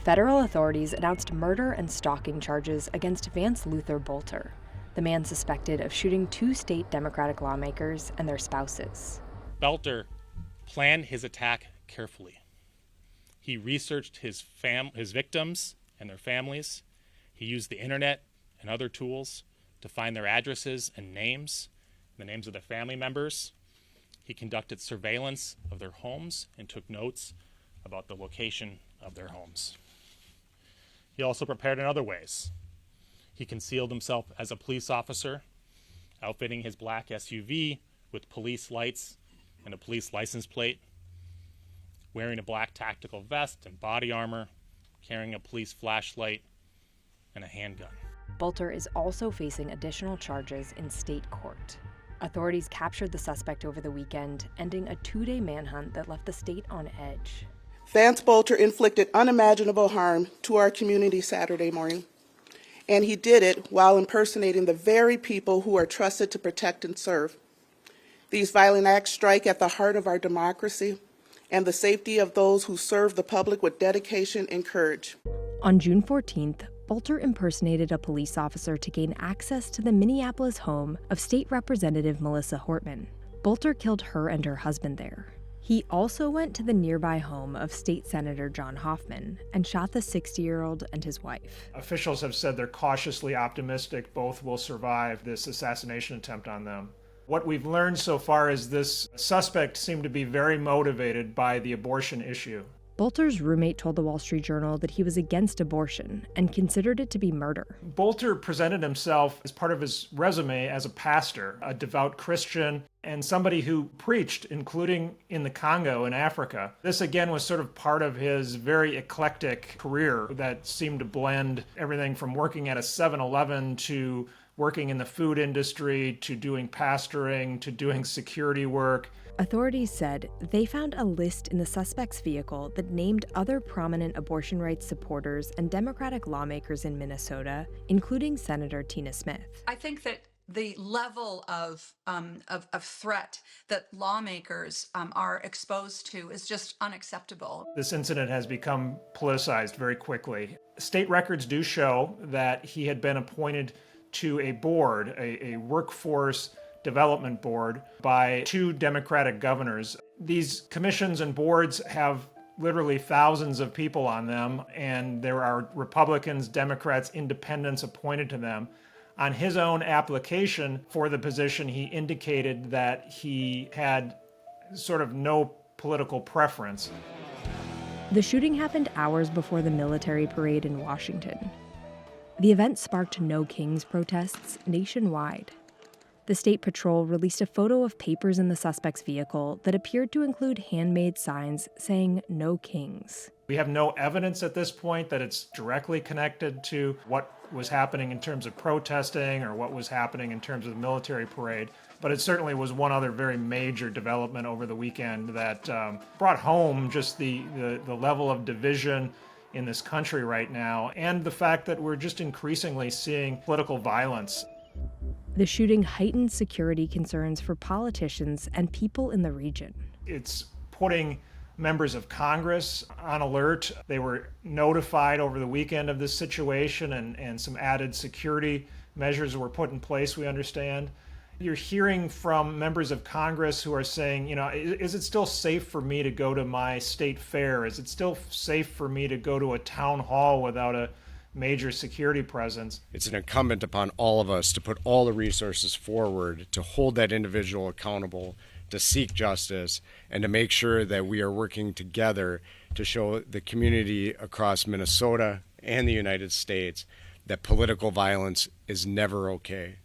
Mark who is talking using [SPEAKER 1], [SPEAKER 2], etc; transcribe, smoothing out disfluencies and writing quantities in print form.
[SPEAKER 1] Federal authorities announced murder and stalking charges against Vance Luther Boelter, the man suspected of shooting 2 state Democratic lawmakers and their spouses.
[SPEAKER 2] Boelter planned his attack carefully. He researched his victims and their families. He used the internet and other tools to find their addresses and names, the names of their family members. He conducted surveillance of their homes and took notes about the location of their homes. He also prepared in other ways. He concealed himself as a police officer, outfitting his black SUV with police lights and a police license plate, wearing a black tactical vest and body armor, carrying a police flashlight and a handgun.
[SPEAKER 1] Boelter is also facing additional charges in state court. Authorities captured the suspect over the weekend, ending a 2-day manhunt that left the state on edge.
[SPEAKER 3] Vance Boelter inflicted unimaginable harm to our community Saturday morning, and he did it while impersonating the very people who are trusted to protect and serve. These violent acts strike at the heart of our democracy and the safety of those who serve the public with dedication and courage.
[SPEAKER 1] On June 14th, Boelter impersonated a police officer to gain access to the Minneapolis home of State Representative Melissa Hortman. Boelter killed her and her husband there. He also went to the nearby home of State Senator John Hoffman and shot the 60-year-old and his wife.
[SPEAKER 4] Officials have said they're cautiously optimistic both will survive this assassination attempt on them. What we've learned so far is this suspect seemed to be very motivated by the abortion issue.
[SPEAKER 1] Boelter's roommate told the Wall Street Journal that he was against abortion and considered it to be murder.
[SPEAKER 4] Boelter presented himself as part of his resume as a pastor, a devout Christian, and somebody who preached, including in the Congo in Africa. This again was sort of part of his very eclectic career that seemed to blend everything from working at a 7-Eleven to working in the food industry to doing pastoring to doing security work.
[SPEAKER 1] Authorities said they found a list in the suspect's vehicle that named other prominent abortion rights supporters and Democratic lawmakers in Minnesota, including Senator Tina Smith.
[SPEAKER 5] I think that the level of threat that lawmakers are exposed to is just unacceptable.
[SPEAKER 4] This incident has become politicized very quickly. State records do show that he had been appointed to a board, a workforce development board, by 2 Democratic governors. These commissions and boards have literally thousands of people on them, and there are Republicans, Democrats, independents appointed to them. On his own application for the position, he indicated that he had sort of no political preference.
[SPEAKER 1] The shooting happened hours before the military parade in Washington. The event sparked No Kings protests nationwide. The State Patrol released a photo of papers in the suspect's vehicle that appeared to include handmade signs saying No Kings.
[SPEAKER 4] We have no evidence at this point that it's directly connected to what was happening in terms of protesting or what was happening in terms of the military parade, but it certainly was one other very major development over the weekend that brought home just the level of division in this country right now, and the fact that we're just increasingly seeing political violence.
[SPEAKER 1] The shooting heightened security concerns for politicians and people in the region.
[SPEAKER 4] It's putting members of Congress on alert. They were notified over the weekend of this situation, and some added security measures were put in place, we understand. You're hearing from members of Congress who are saying, is it still safe for me to go to my state fair? Is it still safe for me to go to a town hall without a major security presence?
[SPEAKER 6] It's an incumbent upon all of us to put all the resources forward to hold that individual accountable, to seek justice, and to make sure that we are working together to show the community across Minnesota and the United States that political violence is never okay.